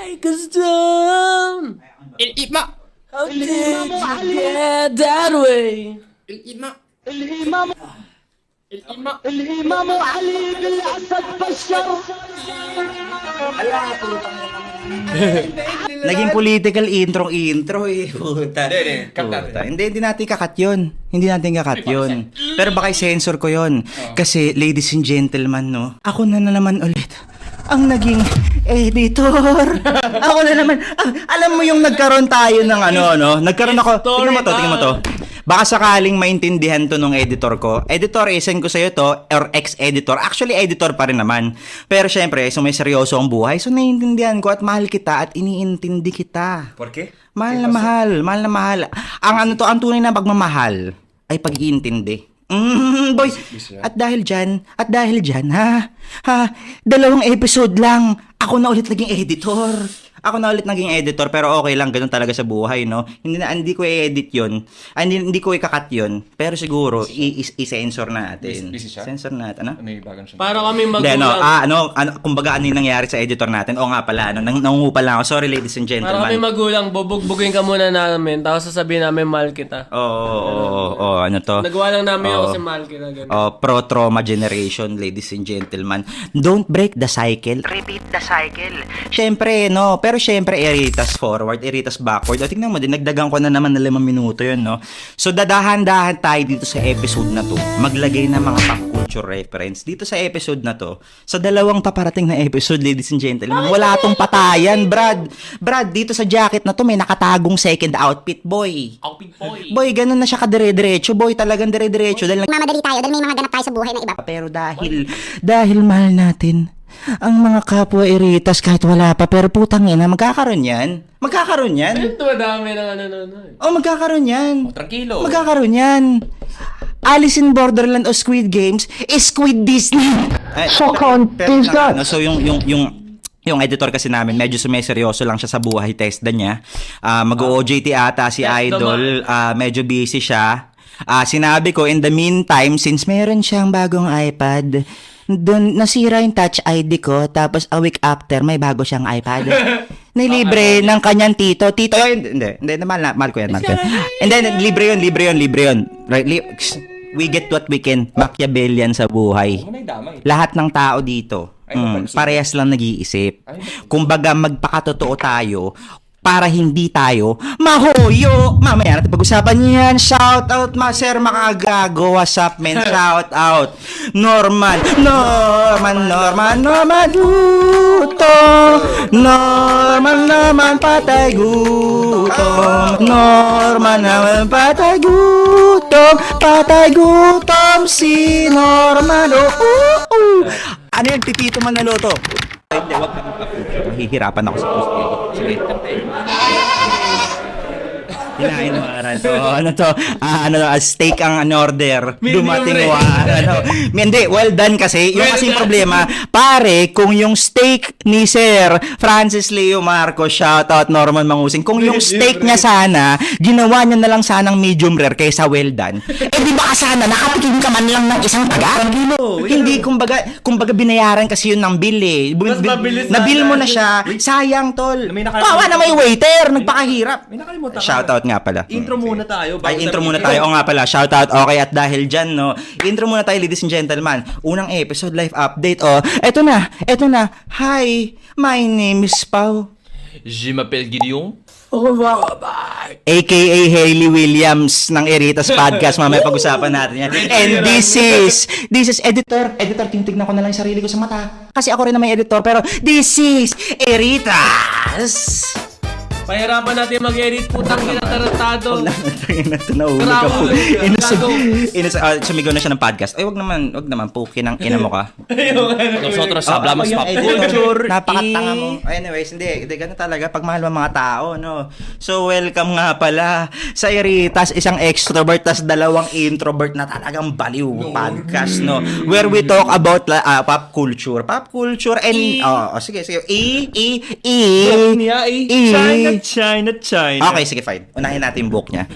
I custom. الإمام How did you get that way? الإمام الإمام الإمام الإمام علي بالأسد بشر. Naging political intro eh. Puta. Hindi, cut natin. Puta. Hindi natin kakat yun. Hindi natin kakat yun. Pero baka i-censor ko yun. Kasi, ladies and gentlemen, no, ako na naman ulit ang naging editor. Ako na naman. Alam mo yung nagkaroon tayo ng ano? Nagkaroon ako. Tingnan mo to. Baka sakaling maintindihan to nung editor ko. Editor, isend ko sa'yo to, or ex-editor. Actually, editor pa rin naman. Pero syempre, may seryoso ang buhay. So, naiintindihan ko at mahal kita at iniintindi kita. ¿Por qué? Mahal na mahal. Ang tunay na pagmamahal ay pag-iintindi. Boy. At dahil dyan, ha, 2 episode lang, ako na ulit naging editor. Pero okay lang, ganun talaga sa buhay, no? Hindi ko i-edit yun. Hindi ko i-cut yun. Pero siguro, i-censor natin. Busy siya? Censor natin, ano? Ano yung bagang siya? Para kami Hindi, magulang. kumbaga ano yung nangyari sa editor natin? O nga pala, nangungupal lang ako. Sorry, ladies and Para kami gentlemen. magulang, bubugbugin ka muna namin, tapos sasabihin namin mahal kita. Oo, ano to? Nagawa lang namin Oo. ako si mahal kita. Ganun. Pro-trauma generation, ladies and gentlemen. Don't break the cycle. Repeat the cycle. Syempre, no? Pero syempre, iritas forward, iritas backward. O, tingnan mo din, nagdagan ko na naman na 5 minuto yun, no? So, dadahan-dahan tayo dito sa episode na to. Maglagay ng mga pop culture reference. Dito sa episode na to, sa 2 paparating na episode, ladies and gentlemen, wala tong patayan, Brad. Brad, dito sa jacket na to, may nakatagong second outfit, boy. Outfit boy. Boy, ganun na siya kadire-diretso, boy. Talagang dire-diretso. Dahil Mamadali tayo dahil may mga ganap tayo sa buhay na iba. pero dahil mahal natin ang mga kapwa iritas kahit wala pa, pero putang ina, magkakaroon yan. Ito madami ng ano. Magkakaroon yan. Tranquilo. Magkakaroon yan. Alice in Borderland o Squid Games is Squid Disney. So confused ka. So yung editor kasi namin, medyo sumeseryoso lang siya sa buhay, testa niya. Mag-OJT ata si Test Idol. Medyo busy siya. Sinabi ko, in the meantime, since meron siyang bagong iPad, doon nasira yung Touch ID ko, tapos a week after, may bago siyang iPad. Nilibre ng kanyang tito. Tito, hindi, mahal ko yan. And then, libre yun. Right, we get what we can. Machiavellian sa buhay. Huwag mo na idamay. Lahat ng tao dito, parehas lang nag-iisip. Kumbaga, magpakatotoo tayo para hindi tayo mahuyo. Mamaya natin pag-usapan yan. Shout out, Sir Makagago. What's up, man? Shout out. Norman gutom. Norman patay gutom. Norman naman patay gutom si Norman. Ano yan? Pipito Manaloto. Hindi, wag ka mag-upload. Mahihirapan ako sa post-edit. Sige. Hinahin mo, Aran. So, ano to? Steak ang order. Dumating rare. Hindi, well done kasi. Yung kasing problema, pare, kung yung steak ni Sir Francis Leo Marcos, shoutout Norman Mangusing, kung yung steak niya sana, ginawa niya na lang sanang medium rare kaysa well done, di ba sana, nakatikim ka man lang ng isang taga? Hindi, kumbaga binayaran kasi yun ng bill eh. Mas mabilis Nabil mo sana. na siya. Sayang, tol. May nakalimutan. Kawa na may waiter. Nagpakahirap. May nakalimutan ka. Shoutout nga pala. Intro muna tayo. Intro muna tayo. O nga pala, shoutout. Okay, at dahil dyan, no, intro muna tayo, ladies and gentlemen. Unang episode, live update. Eto na. Hi, my name is Pau. Je m'appelle Gideon. AKA Hayley Williams ng Eritas Podcast. Mamaya pag-usapan natin yan. And this is editor. Editor, tinitignan ko na lang yung sarili ko sa mata. Kasi ako rin na may editor. Pero this is Eritas. Pahirapan natin mag-edit, putang ina tarantado. Nahulog ka po. Gago. Sumigaw na siya ng podcast. Ay, wag naman, pukin ang ina mo ka. Nosotros hablamos yung pop editor, culture. napakatanga mo. Anyways, hindi ganun talaga pag mahal mo mga tao, no. So, welcome nga pala sa Eritas, isang extrovert tas 2 introvert na talagang baliw podcast, no. Where we talk about pop culture and sige. China. Okay, sige, fine. Unahin natin yung book niya.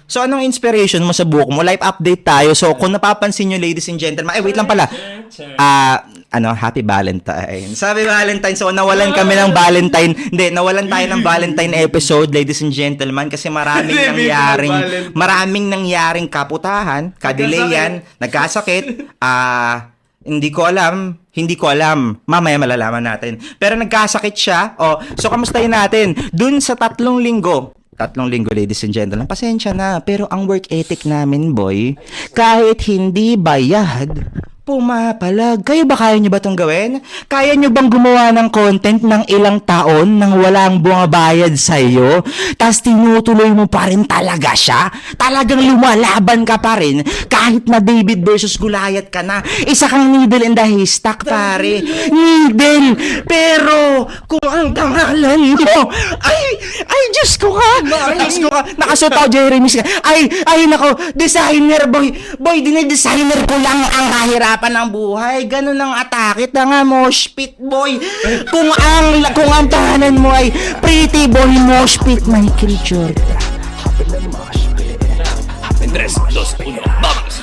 So anong inspiration mo sa book mo? Live update tayo. So kung napapansin nyo, ladies and gentlemen, wait lang pala. Happy Valentine. Sabi Valentine, so nawalan kami ng Valentine. Hindi, nawalan tayo ng Valentine episode, ladies and gentlemen, kasi maraming nangyaring kaputahan, kadelayan, nagkasakit, hindi ko alam. Mamaya malalaman natin. Pero nagkasakit siya. So kamustahin natin? Dun sa 3 linggo, ladies and gentlemen, pasensya na. Pero ang work ethic namin, boy, kahit hindi bayad, pumapalag. Kayo ba kaya nyo ba itong gawin? Kaya nyo bang gumawa ng content ng ilang taon nang walang bumabayad sa iyo? Tapos tinutuloy mo pa rin talaga siya? Talagang lumalaban ka pa rin kahit na David versus Goliath ka na. Isa kang needle in the haystack, pare. Needle! Pero kung ang pangalan mo ay Diyos ko ka! Nakasuot ako, Jeremy. Ay nako, designer boy. Boy, dinidesigner ko lang ang kahirapan ng buhay. Ganun ang atake. Tanga mosh pit boy. Kung ang tahanan mo ay pretty boy mosh pit, Michael Jordan. Tres, dos, uno, vamos!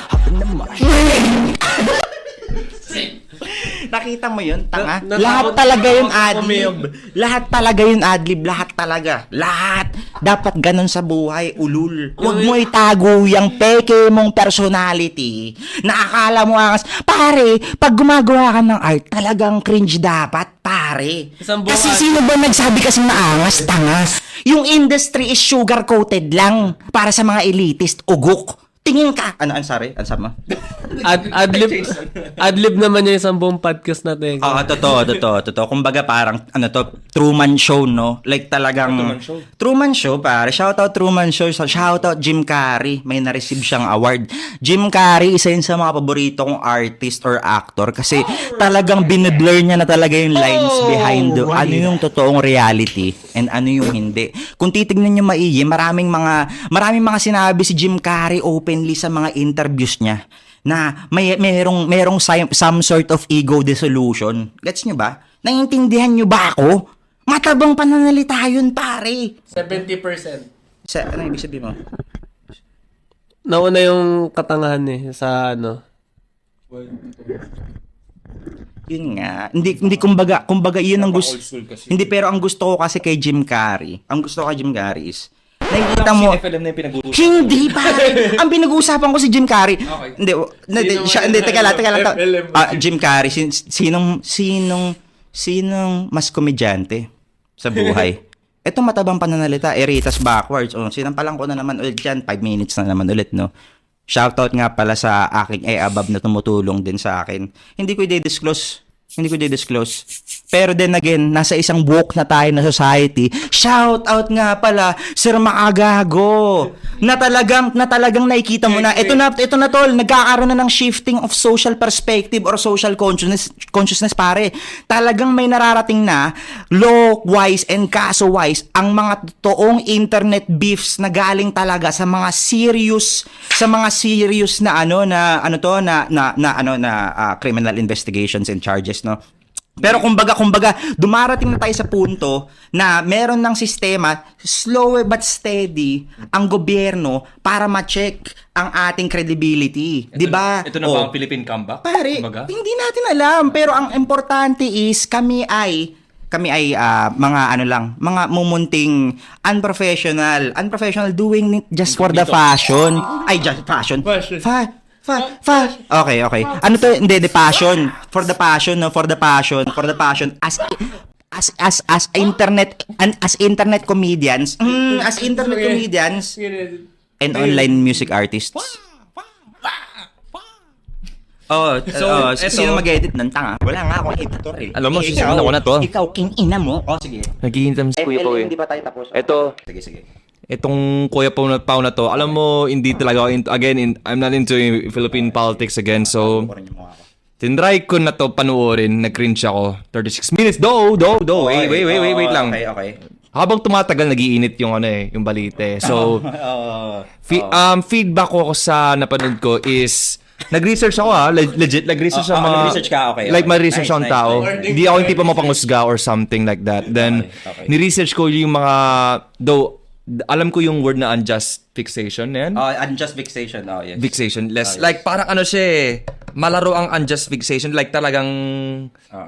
Nakita mo yun, tanga? Natakot Lahat talaga ako yun adlib. Lahat talaga yun adlib. Lahat talaga. Lahat. Dapat ganun sa buhay, ulul. Huwag mo itago yung peke mong personality. Nakakala mo angas. Pare, pag gumagawa ka ng art, talagang cringe dapat, pare. Isang buong Kasi sino ba nagsabi kasing maangas, tanga? Yung industry is sugar-coated lang para sa mga elitist, ugok. Tingin ka. Sorry? Ano sabi mo? Adlib naman yung isang buong podcast natin. Totoo. Kumbaga parang, Truman Show, no? Like talagang... Truman Show, pare. Shoutout Truman Show. Shoutout Jim Carrey. May na-receive siyang award. Jim Carrey, isa yun sa mga paborito kong artist or actor kasi talagang biniblur niya na talaga yung lines behind ano yung totoong reality and ano yung hindi. Kung titignan niyo maigi, maraming mga sinabi si Jim Carrey openly sa mga interviews niya na merong some sort of ego dissolution. Gets nyo ba? Naiintindihan nyo ba ako? Matabang pananalita yun, pare. 70%. Ano ibig sabihin mo? Nauna yung katangahan sa Yun nga. Hindi kumbaga yun ang gusto. Hindi, pero ang gusto ko kasi kay Jim Carrey. Ang gusto ko kay Jim Carrey is nakikita mo. FLM na yung pinag-uusapan. Hindi, pare. Ang pinag-uusapan ko si Jim Carrey. Okay. Hindi, teka lang. Jim Carrey, sinong mas komedyante sa buhay? Ito matabang pananalita, Eritas backwards. Sinampalang ko na naman ulit dyan. 5 minutes na naman ulit, no? Shoutout nga pala sa aking above na tumutulong din sa akin. Hindi ko i-disclose. Pero then again, nasa isang woke na tayo na society. Shoutout nga pala, Sir Makagago. Na talagang nakikita mo na. Ito na tol, nagkakaroon na ng shifting of social perspective or social consciousness pare. Talagang may nararating na law-wise and kaso-wise ang mga totoong internet beefs na galing talaga sa mga serious na criminal investigations and charges, no? Pero kumbaga dumarating na tayo sa punto na meron ng sistema, slow but steady, ang gobyerno para ma-check ang ating credibility, 'di ba? Ito na ba ang Philippine comeback? Pare, Kumbaga? hindi natin alam, pero ang importante is kami ay mga mumunting unprofessional doing it just for the fashion. Just fashion. Okay. Ano to? Hindi, the passion. For the passion as internet comedians and online music artists. Sino mag-edit ng tanga? Wala nga akong editor eh. Alam mo, sisimulan ko na to. Ikaw, king ina mo. Sige. Naghihintay si Kuya Pao eh. Hindi pa tayo tapos. Ito. Sige. Itong Kuya Pao na to, alam mo, hindi talaga ako, I'm not into Philippine politics again, so tinry ko na to panuorin, nag-cringe ako. 36 minutes, wait lang. Okay. Habang tumatagal, nagiinit yung yung balita eh. So, feedback ko sa napanood ko is, nag-research ako legit, nag-research sa mga, nag-research ka, okay. Like ma-research Nice, ang tao. Hindi ako yung tipo mapangusga or something like that. Then, Okay. ni-research ko yung mga, though, alam ko yung word na unjust fixation na yan. Unjust vexation. Yes. Fixation. Like, parang ano siya eh. malaro ang unjust fixation. Like talagang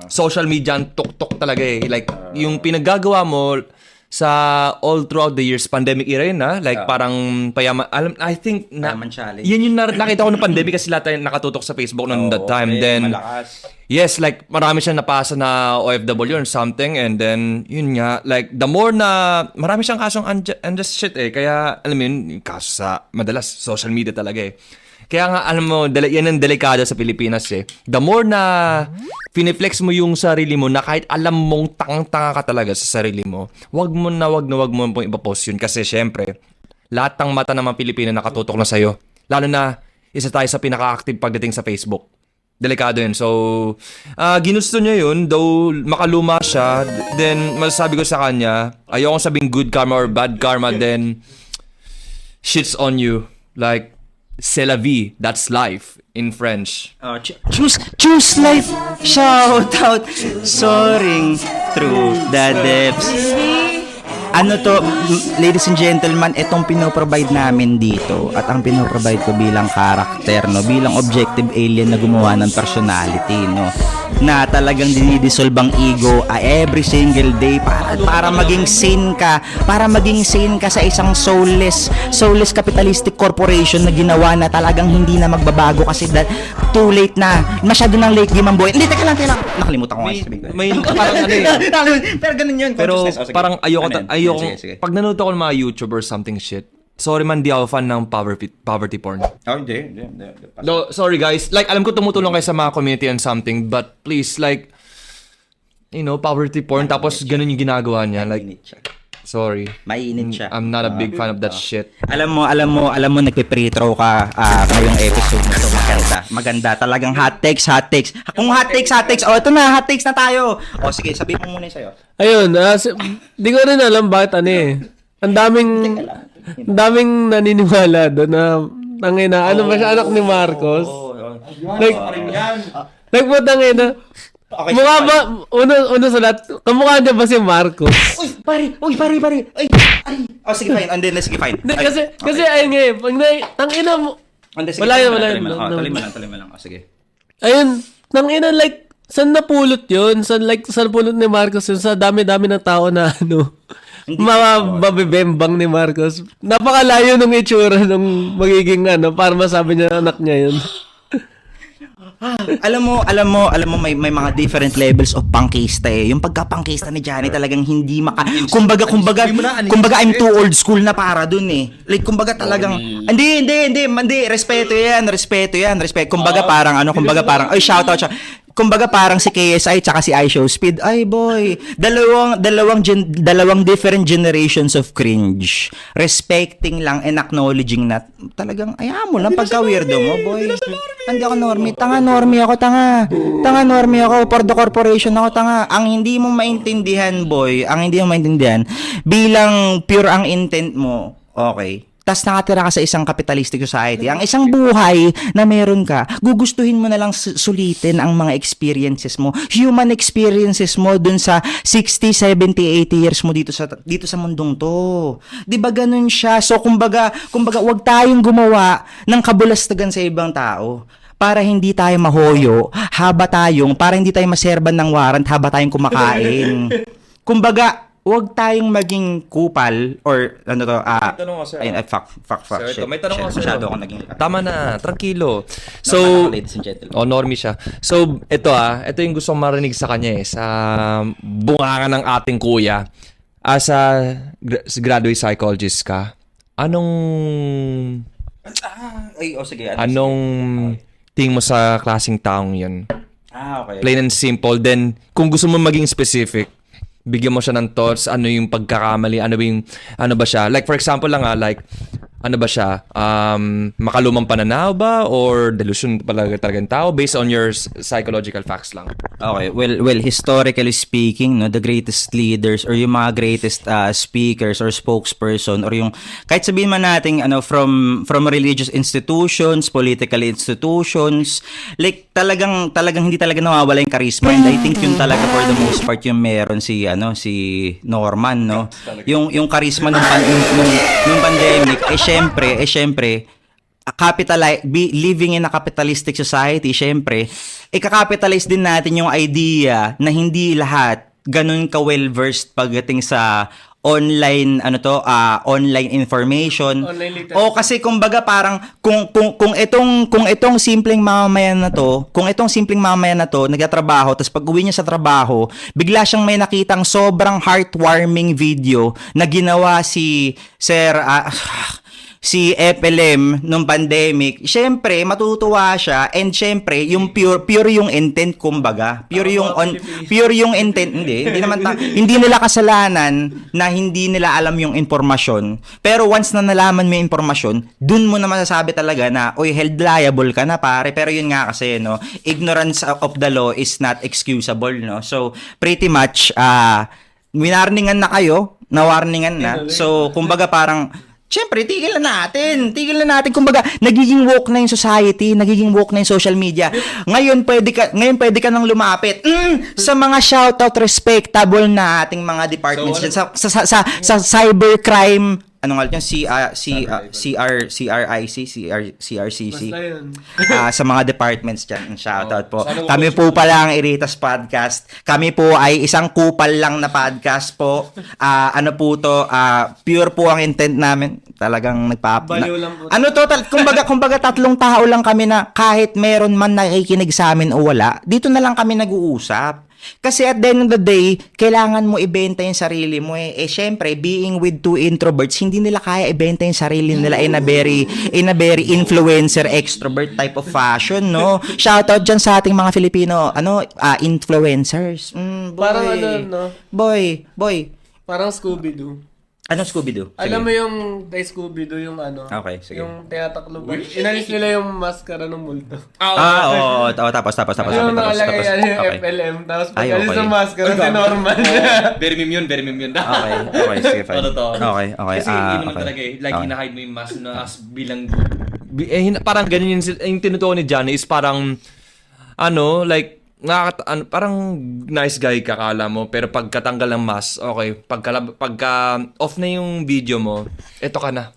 social media ang tuk-tuk talaga eh. Like yung pinaggagawa mo sa all throughout the years, pandemic era yun like parang payaman, I think Payaman challenge. yan yung nakita ko ng pandemic kasi lahat tayo nakatutok sa Facebook noong that time. Then yes, like marami siyang napasa na OFW or something, and then yun nga, like the more na marami siyang kasong unjust shit eh, kaya alam mo yun, yung kaso sa madalas social media talaga eh. Kaya nga, alam mo, yan ang delikado sa Pilipinas eh. The more na finiflex mo yung sarili mo na kahit alam mong tangang-tanga ka talaga sa sarili mo, wag mo pong ipapost yun. Kasi syempre, lahat ng mata ng mga Pilipino nakatutok na sa'yo. Lalo na, isa tayo sa pinaka-active pagdating sa Facebook. Delikado yun. So, ginusto niya yun, though makaluma siya, then masasabi ko sa kanya, ayokong sabing good karma or bad karma, then shit's on you. Like, c'est la vie, that's life in French. Choose life. Shout out. Soaring through the depths. Ano to, ladies and gentlemen, itong pinoprovide namin dito at ang pinoprovide ko bilang karakter, no, bilang objective alien na gumawa ng personality, no, na talagang dinidissolve ang ego every single day para maging sane ka sa isang soulless capitalistic corporation na ginawa na talagang hindi na magbabago kasi too late na, masyado ng late game ang buhay. Hindi, teka lang, nakalimutan ko May parang ano eh. Pero ganun yun, Pero consciousness. Sige. parang ayoko, Sige. pag nanood ako ng mga YouTube or something shit, sorry man, di ako fan ng poverty porn. Oh, hindi. No, sorry guys. Like, alam ko tumutulong kayo sa mga community and something, but please, like, you know, poverty porn, tapos ganun yung ginagawa niya. Like, sorry. Mainit siya. I'm not a big fan of that shit. Alam mo, nagpe-pre-throw ka ngayong episode na to. Maganda. Talagang hot takes. Kung hot takes, ito na, hot takes na tayo. Sige, sabihin mo muna yung sa'yo. Ayun, di ko rin alam bakit Ang daming naniniwala doon na tangina, ano ba siya, anak ni Marcos? Like po tangina. Okay, Mukha ba, una sa lahat, kamukha niya ba si Marcos? Pare. Ay. Sige, fine. Sige, fine. Hindi, kasi ayun nga eh, pag tangina mo, wala yun. Tuloy mo lang. Sige. Ayun, tangina, like, saan napulot yun? Saan napulot ni Marcos yun? Sa dami-dami ng tao na mga babibembang ni Marcos. Napakalayo nung itsura nung magiging para masabi niya anak niya yun. Alam mo may mga different levels of pangkista eh. Yung pagka-pangkista ni Johnny talagang hindi kumbaga I'm too old school na para dun eh. Like kumbaga talagang hindi, respeto yan. Kumbaga parang shout out siya. Kumbaga parang si KSI tsaka si iShowSpeed. Ay boy, dalawang different generations of cringe. Respecting lang and acknowledging na talagang ayaw mo lang pagka weirdo mo, boy. Hindi ako normie. Tanga normie ako. For the corporation ako, tanga. Ang hindi mo maintindihan, boy, bilang pure ang intent mo, okay, tas nakatira ka sa isang capitalistic society, ang isang buhay na meron ka, gugustuhin mo na lang sulitin ang mga experiences mo, human experiences mo dun sa 60, 70, 80 years mo dito sa mundong to. 'Di ba ganun siya? So kumbaga wag tayong gumawa ng kabulastagan sa ibang tao para hindi tayo mahoyo, para hindi tayo maserban ng warrant haba tayong kumakain. Kumbaga wag tayong maging kupal or fuck shit. May tanong ako sa'yo. Masyado ako naging Tama na, tranquilo. So, ladies and gentlemen. normie siya. So, ito yung gusto kong marinig sa kanya sa bunganga ng ating kuya. As a graduate psychologist ka, anong tingin mo sa klaseng taong yun? Okay. Plain and simple. Then, kung gusto mo maging specific, bigyan mo siya ng thoughts, ano yung pagkakamali, ano ba siya? Like, for example lang ano ba siya? Makalumang pananaw ba? Or delusion talagang tao based on your psychological facts lang? Okay, well, historically speaking, no, the greatest leaders or yung mga greatest speakers or spokesperson or yung kahit sabihin man natin from religious institutions, political institutions, like talagang hindi talaga nawawala yung charisma, and I think yun talaga for the most part yung meron si Norman, no. Yung charisma nung pandemic, syempre living in a capitalistic society, syempre, ikakapitalize din natin yung idea na hindi lahat ganun ka well-versed pagdating sa online online information. Online literacy. O kasi kumbaga parang kung itong simpleng mamamayan na to nagtatrabaho tapos pag-uwi niya sa trabaho, bigla siyang may nakitang sobrang heartwarming video na ginawa si si FLM nung pandemic, syempre matutuwa siya, and syempre yung pure yung intent, kumbaga pure yung intent, hindi nila kasalanan na hindi nila alam yung impormasyon, pero once na nalaman mo yung impormasyon, dun mo na masasabi talaga na oy, held liable ka na pare. Pero yun nga kasi, no, ignorance of the law is not excusable, no. So pretty much nawarningan na, so kumbaga parang siyempre, tigil na natin. Kumbaga, nagiging woke na yung society, nagiging woke na yung social media. Ngayon pwede ka nang lumapit sa mga shoutout respectable na ating mga departments sa cybercrime, ano nga yun, CRCC. Sa mga departments dyan, shoutout po. Kami po pala ang Iritas Podcast. Kami po ay isang kupal lang na podcast po. Pure po ang intent namin. Talagang Baliw lang po. Kumbaga tatlong tao lang kami na kahit meron man nakikinig sa amin o wala, dito na lang kami nag-uusap. Kasi at the end of the day, kailangan mo ibenta yung sarili mo eh. Syempre, being with two introverts, hindi nila kaya ibenta yung sarili nila in a very influencer, extrovert type of fashion, no? Shoutout dyan sa ating mga Filipino, influencers. Parang Boy. Parang Scooby-Doo. Anong Scooby-Doo? Sige. Alam mo yung kay Scooby-Doo yung Okay, sige. yung tinatakloban. Inalis nila yung maskara ng multo. Oo. Tapos. Yung nakalagay yan yung Okay. FLM. Tapos pag Ay, alis okay. ng maskara, si normal. Very meme yun. Okay, sige, fine. Totoo. Okay. Kasi yun naman talaga eh. Like, hinahide mo yung mask na as bilang... parang ganyan yung tinutukoy ni Johnny is parang, parang nice guy kakala mo, pero pagkatanggal ng mask, okay, pagka off na yung video mo, eto ka na.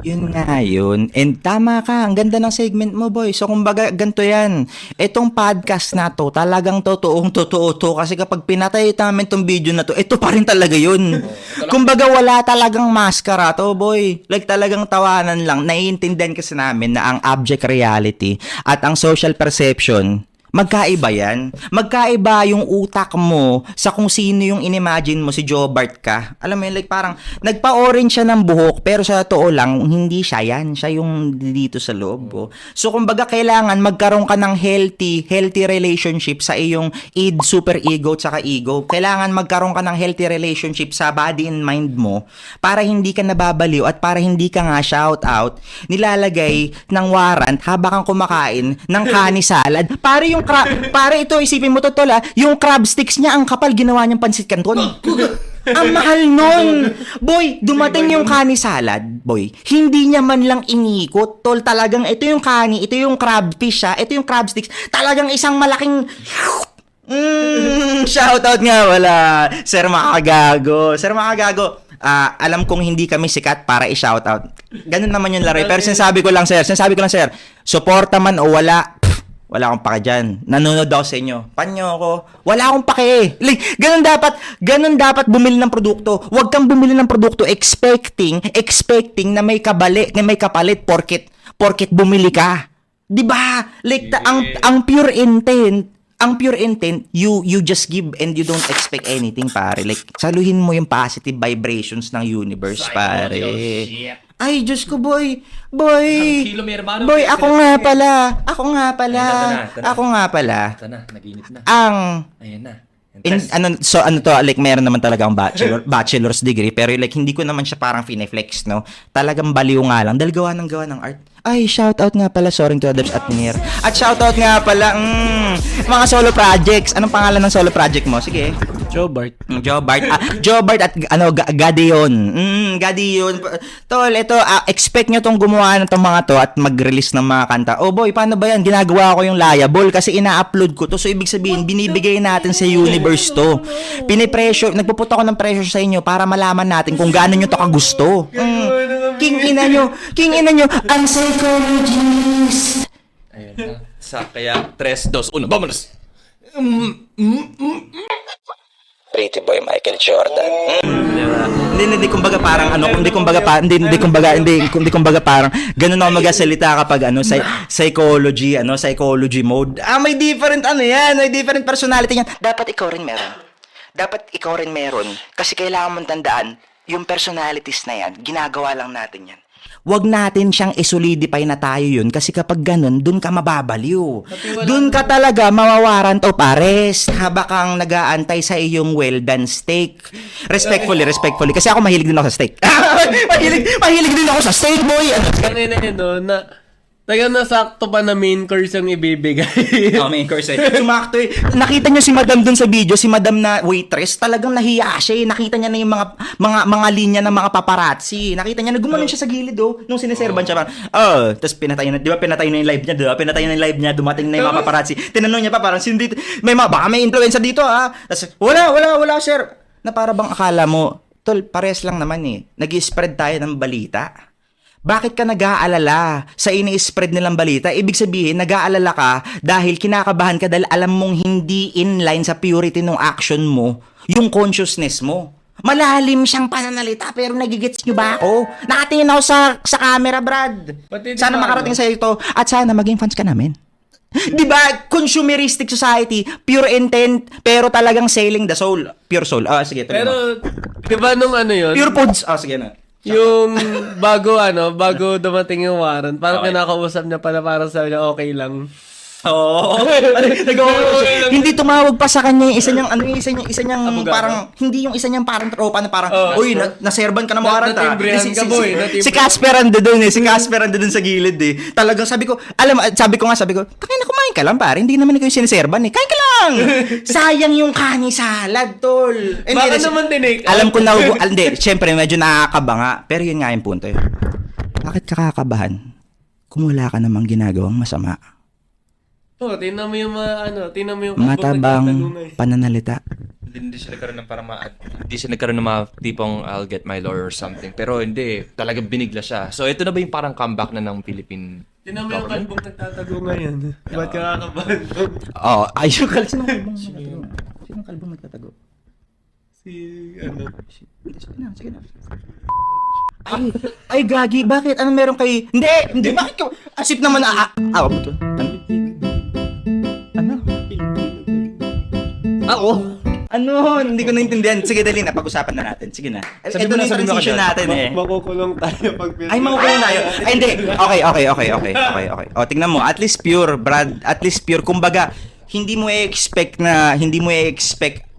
Yun nga yun. And tama ka, ang ganda ng segment mo, boy. So kumbaga, ganito yan. Itong podcast na to, talagang totoo to. Kasi kapag pinatay namin tong video na to, ito pa rin talaga yun. Kumbaga, wala talagang maskara to, boy. Like talagang tawanan lang. Naiintindihan kasi namin na ang object reality at ang social perception, magkaiba yan. Magkaiba yung utak mo sa kung sino yung inimagine mo, si Jobart ka. Alam mo yun, like parang nagpa-orange siya ng buhok, pero sa totoo lang, hindi siya yan. Siya yung dito sa loob. Oh. So, kumbaga, kailangan magkaroon ka ng healthy relationship sa iyong super ego at saka ego. Kailangan magkaroon ka ng healthy relationship sa body and mind mo para hindi ka nababaliw at para hindi ka nga shout out, nilalagay ng warrant habang kang kumakain ng kani salad. Pare ito, isipin mo to, tol, yung crab sticks niya, ang kapal, ginawa niyang pansit canton. Ang mahal nun. Boy, dumating yung kani salad, boy. Hindi niya man lang inikot, tol. Talagang ito yung kani, ito yung crab fish, ito yung crab sticks. Talagang isang malaking... shoutout nga wala. Sir Makagago. Alam kong hindi kami sikat para i-shoutout. Ganun naman yung laro. Pero sinasabi ko lang, sir, suporta man o wala, wala akong pake dyan. Nanonood ako sa inyo. Panyo ako. Wala akong pake. Like, ganun dapat bumili ng produkto. Huwag kang bumili ng produkto expecting na may kapalit porket bumili ka. 'Di ba? Like ang pure intent, you just give and you don't expect anything, pare. Like, saluhin mo yung positive vibrations ng universe, pare. Ay, Diyos ko, boy. Boy, ako nga pala. Ito na, nag-init na. Ayan na. Like, meron naman talagang bachelor's degree, pero like, hindi ko naman siya parang fine-flex, no? Talagang baliw nga lang, dahil gawa ng art. Ay, shoutout nga pala, Soaring to Others at Nier. At shoutout nga pala, mga solo projects. Anong pangalan ng solo project mo? Sige. Jobart. Jobart at Gadeon. Gadeon. Tol, ito, expect nyo tong gumawa ng tong mga to at mag-release ng mga kanta. Oh boy, paano ba yan? Ginagawa ko yung liable kasi ina-upload ko to. So, ibig sabihin, binibigay natin sa universe to. Nagpuput ako ng pressure sa inyo para malaman natin kung gaano nyo to kagusto. King ina nyo, ang psychologist. Ayun na. Kaya 3, 2, 1, vámonos! Pretty boy Michael Jordan. Hindi kumbaga parang ano, hindi kumbaga parang ganun ako magsasalita kapag psychology mode. May different may different personality yan. Dapat ikaw rin meron. Kasi kailangan mong tandaan, yung personalities na yan, ginagawa lang natin yan. Wag natin siyang isolidify na tayo yun kasi kapag ganun, dun ka mababaliw. Dun ka talaga mawawarrant of arrest habang kang nag-aantay sa iyong well-done steak. Respectfully. Kasi ako mahilig din ako sa steak. mahilig din ako sa steak, boy! Kanina yun, no, na tagang nasakto pa na main course yung ibibigay. Main course Sumakto eh. Nakita niyo si madam dun sa video, si madam na waitress, talagang nahiya siya eh. Nakita niya na yung mga linya ng mga paparazzi. Nakita niya na gumanon siya sa gilid nung siniserban siya. Tapos pinatay na, di ba pinatay na yung live niya, dumating na yung mga paparazzi. Tinanong niya pa parang, baka may influencer dito Tapos, wala sir. Na para bang akala mo, tol, pares lang naman eh. Nag-i-spread tayo ng balita. Bakit ka nag-aalala sa ini-spread nilang balita? Ibig sabihin, nag-aalala ka dahil kinakabahan ka dahil alam mong hindi inline sa purity ng action mo, yung consciousness mo. Malalim siyang pananalita pero nagigets nyo ba ako? Nakatingin ako sa camera, Brad. Sana makarating sa ito at sana maging fans ka namin. Diba, consumeristic society, pure intent, pero talagang selling the soul. Pure soul. Sige, tuloy mo. Pero, di ba nung ano yun? Pure foods. Sige na. Yung bago dumating yung warrant, parang kinakausap niya pala, parang sabi niya okay lang. Oo. Hindi tumawag pa sa kanya yung isa niyang Abogado? parang hindi yung isa niyang parang tropa na parang uy, naserban ka ng warrant Natimbrihan ka, boy. Si Casper ando doon sa gilid eh. Talagang sabi ko, takay na kumain ka lang pare, hindi naman ikaw yung siniserban eh. Kain ka lang. Sayang yung kani salad, tol. Baka naman tinake out. Alam ko na, hindi, syempre medyo nakakaba nga, pero yun nga yung punto eh. Bakit ka kakabahan kung wala ka namang ginagawang masama? Tingnan mo yung Matabang pananalita. Hindi siya nagkaroon ng hindi siya nagkaroon ng mga tipong I'll get my lawyer or something. Pero hindi, talagang binigla siya. So ito na ba yung parang comeback na ng Philippine Tingnan mo yung kalbong nagtatago ngayon. Ba't ka kakabahan? Ayun ka. Sinong kalbong magtatago? Sige na. Ay, gagi. Bakit? Ano meron kay... Hindi. Bakit ka... Asip naman Ano? Ano? Hindi ko naintindihan. Sige, dali na. Pag-usapan na natin. Sige na. Ito na yung transition natin eh. Makukulong tayo pag Ay, makukulong tayo. Ay, hindi. Okay. Tingnan mo. At least pure, Brad. At least pure. Kumbaga, hindi mo i-expect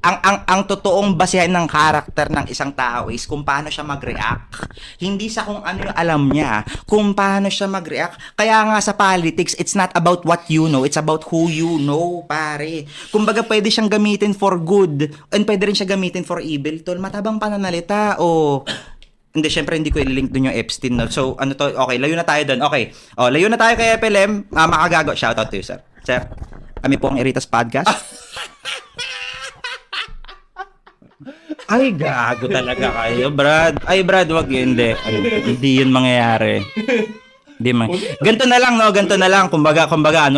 ang totoong basehan ng karakter ng isang tao is kung paano siya mag-react. Hindi sa kung ano yung alam niya, kung paano siya mag-react. Kaya nga sa politics, it's not about what you know, it's about who you know, pare. Kumbaga pwede siyang gamitin for good and pwede rin siya gamitin for evil. Tol, matabang pananalita o... Hindi, syempre hindi ko i-link dun yung Epstein. No? So, ano to? Okay, layo na tayo dun. Okay. Layo na tayo kay FLM. Makagago. Shoutout to you, sir. Sir, kami po ang Eritas Podcast. Ay, gago talaga kayo, Brad. Ay, Brad, wag yun. Hindi yun mangyayari. Ganto na lang. Kumbaga,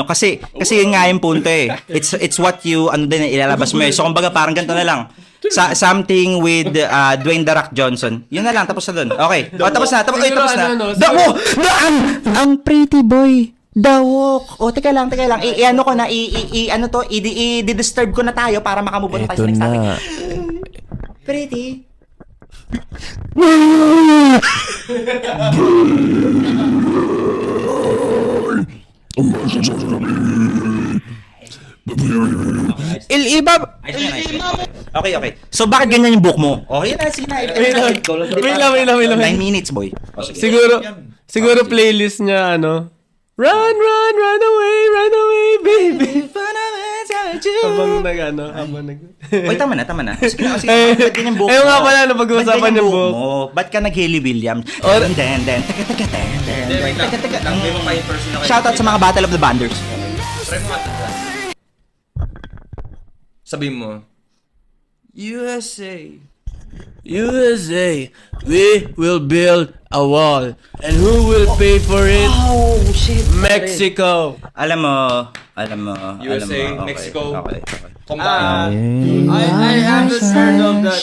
kasi yun nga yung punto eh. It's what you, ilalabas mo eh. So, kumbaga, parang ganto na lang. Something with Dwayne The Rock Johnson. Yun na lang, tapos na dun. Okay. Tapos na. Ang pretty boy. The Walk. Teka lang. I-disturb ko na tayo para makamove on tayo sa next topic. Pretty. Okay. So, bakit ganyan yung book mo? Sige na. Wait lang. 9 minutes, boy. Siguro playlist niya, Run away, baby. Habang Uy, tama na. Sige na. Ba't ganyan book mo? Ayun nga pala, pag-uusapan yung book. Ba't ka nag-Haley Williams? Teka. Shoutout sa mga Battle of the Banders. Sabihin mo, USA. USA, we will build a wall. And who will pay for it? Oh, shit. Mexico. Alam mo, USA, alam mo, okay, Mexico. Okay. Combined. I haven't heard of that.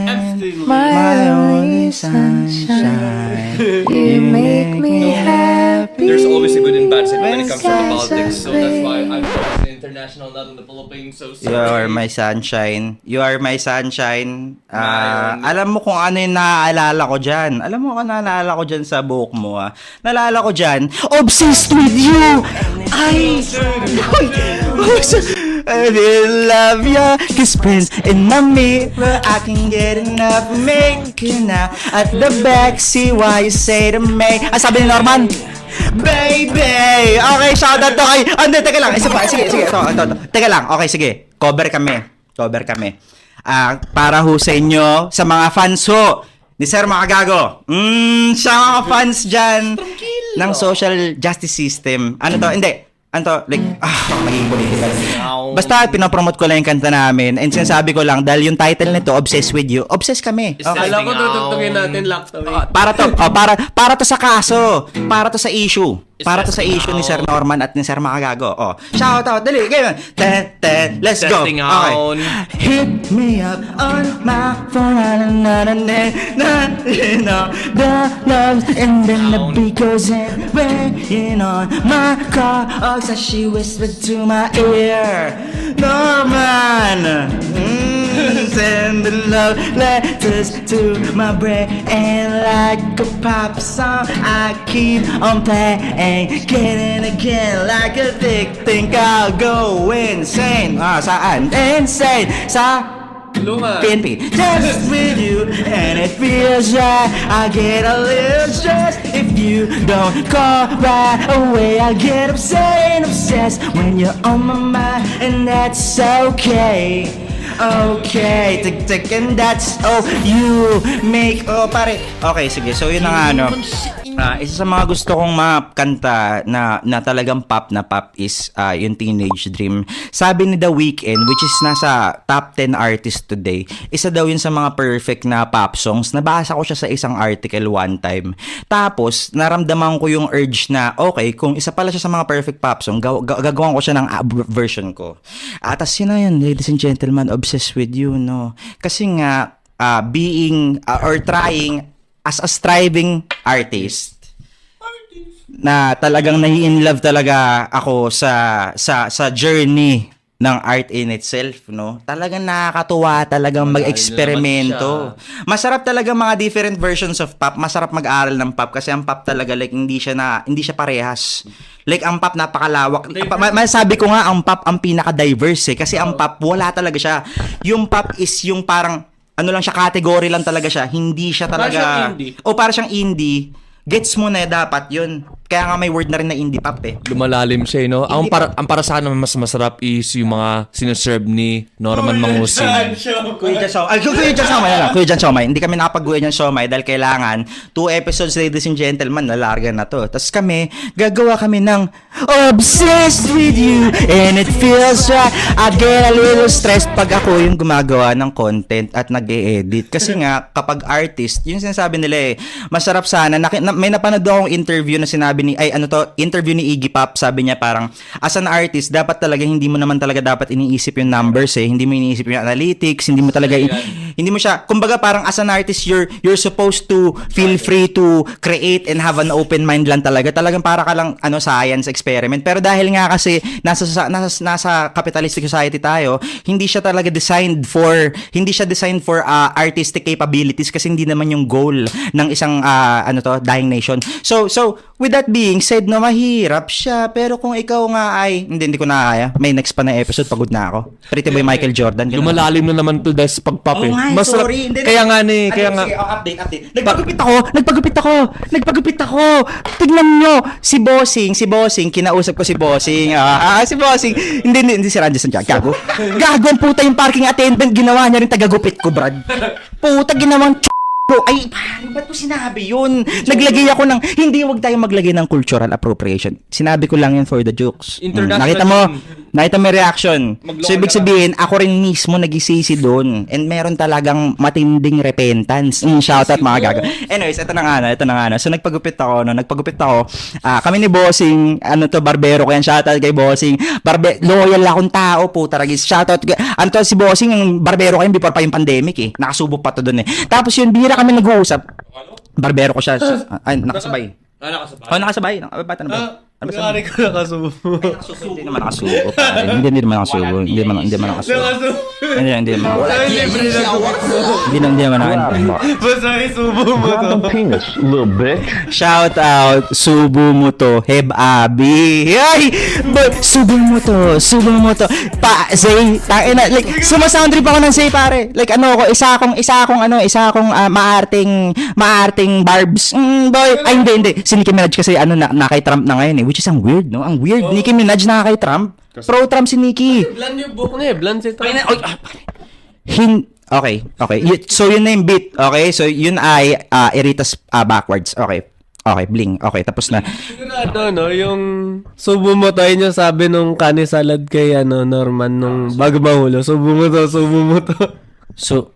Epstein. My only sunshine. You make me happy. There's always a good and bad side when it comes to the When politics. So that's why I'm sunshine international, not in the Philippines. So You are my sunshine. You are my sunshine. My only- Alam mo kung ano yung naaalala ko dyan. Alam mo kung ano naaalala ko dyan sa buhok mo, ah. Naalala ko dyan, obsessed with you! I will love you, kiss prints in my mirror. I can get enough, make you now. At the back, see why you say to me. Ah, sabi ni Norman, baby! Okay, shoutout to kay... Hindi, teka lang. Isa pa. Sige. Ito. Teka lang. Okay, sige. Cover kami. Para ho sa inyo, sa mga fans ho, ni Sir Makagago. Sa mga fans dyan ng social justice system. Ano to? Hindi. Ano to? Like, magiging political. Basta, pinapromote ko lang yung kanta namin. And sinasabi ko lang, dahil yung title nito, Obsessed With You, obsessed kami. Okay. Alam ko tutugtugin natin Locked Away. Para to sa kaso, para to sa issue. Para to sa issue ni Sir Norman at ni Sir Makagago. Oh, shout out, dali, kayo. Let's go. Testing Okay. on. Hit me up on my phone, the love and then the beat goes in, weighing on my car. Oh, so she whispered to my ear, Norman. Send the love letters to my brain, and like a pop song, I keep on playing again and again like a thick. Think I'll go insane. Saan? Insane. Sa Luma. PNP. Just with you, and it feels right. I get a little stressed if you don't call right away. I get obsessed when you're on my mind, and that's okay. Okay, tik and that's you make pare. Okay, sige. So yun na nga isa sa mga gusto kong makanta na talagang pop is yung Teenage Dream. Sabi ni The Weeknd, which is nasa top 10 artist today, isa daw yun sa mga perfect na pop songs. Nabasa ko siya sa isang article one time. Tapos naramdaman ko yung urge na okay, kung isa pala siya sa mga perfect pop song, gagawan ko siya ng version ko. At yun na yun, ladies and gentlemen, obsessed with you, no? Kasi nga being or trying as a striving artist na talagang nai-inlove talaga ako sa journey ng art in itself, no? Talagang nakakatuwa talagang mag-eksperimento. Masarap talaga mga different versions of pop. Masarap mag-aral ng pop kasi ang pop talaga like hindi siya parehas. Like ang pop napakalawak. Masabi ko nga ang pop ang pinaka-diverse kasi ang pop wala talaga siya. Yung pop is yung parang ano lang siya, category lang talaga siya. Hindi siya talaga... Para siyang indie. Para siyang indie. Gets mo na dapat yun. Kaya nga may word na rin na indie pop eh. Lumalalim siya, no? Ang para sa akin mas masarap is yung mga sineserve ni Norman Mangusig. Kuya Jan Siomay. Hindi kami nakapag-Kuya Jan Siomay dahil kailangan 2 episodes, ladies and gentlemen, nalarga na to. Tapos gagawa kami ng Obsessed with you and it feels right. I get a little stressed pag ako yung gumagawa ng content at nag-e-edit. Kasi nga, kapag artist, yung sinasabi nila masarap sana. May napanood akong interview na sinabi interview ni Iggy Pop, sabi niya parang, as an artist, dapat talaga, hindi mo naman talaga dapat iniisip yung numbers hindi mo iniisip yung analytics, hindi mo talaga, hindi mo siya, kumbaga parang as an artist, you're supposed to feel free to create and have an open mind lang talaga. Talagang para ka lang, science experiment. Pero dahil nga kasi, nasa capitalistic society tayo, hindi siya designed for artistic capabilities kasi hindi naman yung goal ng isang, dying nation. So, with that being said, no, mahirap siya. Pero kung ikaw nga ay, hindi ko na kaya. May next pa na episode, pagod na ako. Pretty Boy Michael Jordan. Ganun. Lumalalim na naman to dahil sa pag-pop eh. Masarap. Sorry. Kaya nga ni, Sige, update. Nagpagupit ako. Tignan nyo, si Bossing, kinausap ko si Bossing. Si Bossing. Hindi si Randy Santiago. Gago ang puta yung parking attendant. Ginawa niya rin tagagupit ko, Brad. Puta, ginawang ay, pare, ba't mo sinabi yun? Naglagay ako ng, hindi, wag tayo maglagay ng cultural appropriation. Sinabi ko lang yun for the jokes. International Nakita mo, Nakita mo yung reaction. So, ibig sabihin, ako rin mismo nagisisi doon. And meron talagang matinding repentance. Shoutout mga gaga. Anyways, ito na nga na. So, nagpagupit ako. Kami ni Bossing, barbero ko yan. Shoutout kay Bossing. Loyal akong tao po, taragis. Shoutout. Si Bossing, yung barbero ko yun before pa yung pandemic eh. Nakasubok pa to doon eh. Tapos yun, bihira kami nag-uusap. Barbero ko siya. Ay, nakasabay. Nakasabay. Bata na ba? Ano ba Kari ko nakasubo. Hindi naman nakasubo. Hindi naman nakasubo. Hindi naman nakasubo. Hindi naman nakasubo. Basta isubo mo to. Penis, little bitch. Shout out, subo mo to, Heb Abi. Ay! Subo mo to. Zay, like, sumasound trip ako ng Zay, pare. Like, isa akong maarting barbs. Boy, ay, hindi. Si Nicki Minaj kasi, na kay Trump na ngayon eh. Which is ang weird, no? Ang weird. Nicki Minaj na kay Trump. Pro-Trump si Nicki. Bland yung book niya eh. Bland si Trump. Okay. So, yun na yung beat. Okay? So, yun ay Eritas backwards. Okay, bling. Okay, tapos na. Sigurado, no? Yung subo mo tayo niya sabi nung kani salad kay Norman nung bago mahulo. Subo mo to. So,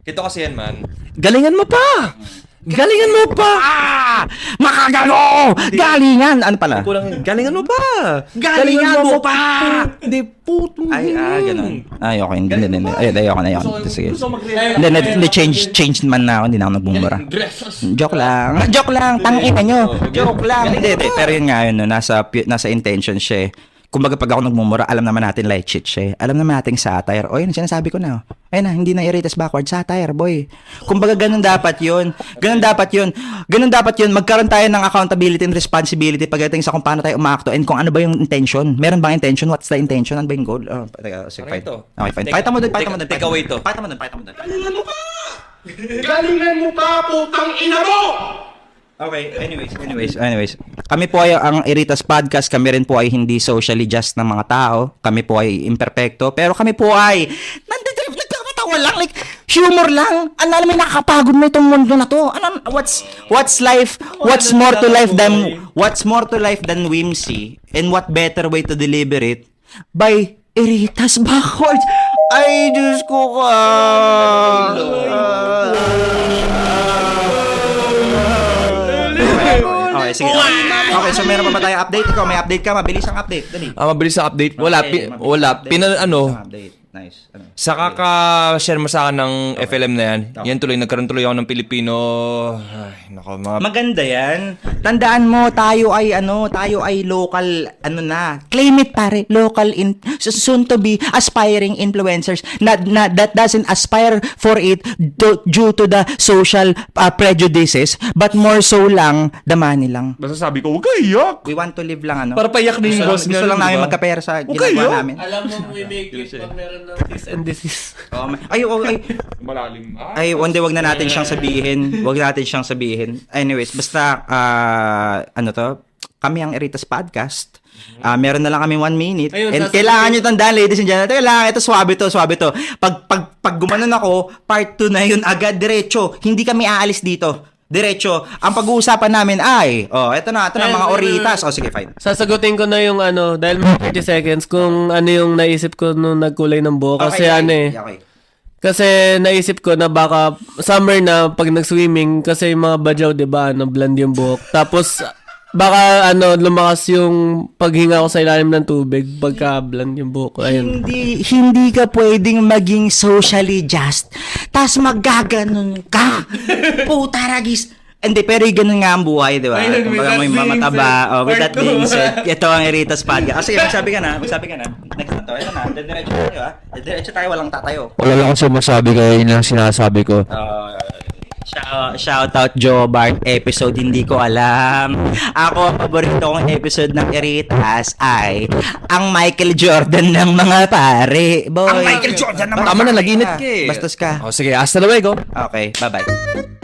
Ito kasi yan, man. galingan mo pa! Makagano! Galingan! Ano pala? Galingan mo pa! Galingan mo pa! Hindi, puto. Ay, ganun. Ay, okay. Hindi. Ayoko na. Sige. Hindi, change man na ako. Hindi na ako nagbumura. Joke lang. Tangina nyo. Joke lang. Hindi. Pero yun nga yun, no? Nasa intention siya eh. Kumbaga pag ako nagmumura, alam naman natin light shit siya. Alam naman natin satire. O yun, sinasabi ko na. Ayun na, hindi na Eritas backward. Satire, boy. Kumbaga ganun dapat yun. Magkaroon tayo ng accountability and responsibility pagdating sa kung paano tayo umakto and kung ano ba yung intention. Meron bang intention? What's the intention? Ano ba yung goal? Sige, fine. Okay, fine. Pakita mo doon. Take away to. Pakita mo doon. Galingan mo pa, putang ina mo! Okay, anyways. Kami po ay ang Eritas Podcast. Kami rin po ay hindi socially just ng mga tao. Kami po ay imperfecto. Pero kami po ay nagkakatawa lang. Like, humor lang. Ano naman nakakapagod na itong mundo na to. What's life? What's more to life than whimsy? And what better way to deliver it? By Eritas Backwards. Ay, Diyos ko ka. Okay, sige. Okay, so meron pa ba tayo update? Ikaw, may update ka? Mabilis ang update. Dali. Mabilis ang update. Wala. Update. Nice. Sa kaka-share mo sa akin ng FLM na yan, yan nagkaroon tuloy ako ng Pilipino. Ay, nako, mga... Maganda yan. Tandaan mo, tayo ay local, claim it pare, local, soon to be aspiring influencers that doesn't aspire for it due to the social prejudices, but more so lang, the money lang. Basta sabi ko, huwag kayak. We want to live lang, Para payak na yung boss gusto lang namin magkapera sa ginagawa namin. Alam mo, we make it pag meron ng this and disease. Ay, Malalim. hindi, wag na natin siyang sabihin. Anyways, basta, kami ang Eritas Podcast. Meron na lang kami 1 minute. Ayun, and kailangan nyo tandaan, ladies and gentlemen, kailangan ito, swabe to. Pag gumanon ako, part 2 na yun, agad, diretso. Hindi kami aalis dito. Diretso. Ang pag-uusapan namin ay, eto na mga Oritas. Sige, fine. Sasagutin ko na yung dahil 30 seconds kung ano yung naisip ko nung nagkulay ng buhok. Kasi Okay. Kasi naisip ko na baka summer na pag nag-swimming kasi yung mga badyaw, 'di ba, blonde yung buhok. Tapos baka lumakas yung paghinga ko sa ilalim ng tubig pagka blonde yung buhok ko. Ayun. Hindi ka pwedeng maging socially just. Tas magaganon ka. Puta ragis. Hindi, pero ganun nga ang buhay, di ba? Kumbaga may mamataba. With that being said, ito ang Eritas Podcast. Sige, magsabi ka na. Next na to. Ito na. Diretso tayo, ha? Diretso tayo, walang tatayo. Wala lang akong sumasabi kaya yun lang sinasabi ko. Shout out Joe Bart episode, hindi ko alam. Ako, ang paborito kong episode ng Eritas ay ang Michael Jordan ng mga pare. Boy. Ang Michael Jordan ng mga pare. Tama na, naginit ka eh. Bastos ka. Sige, hasta luego. Okay, bye-bye.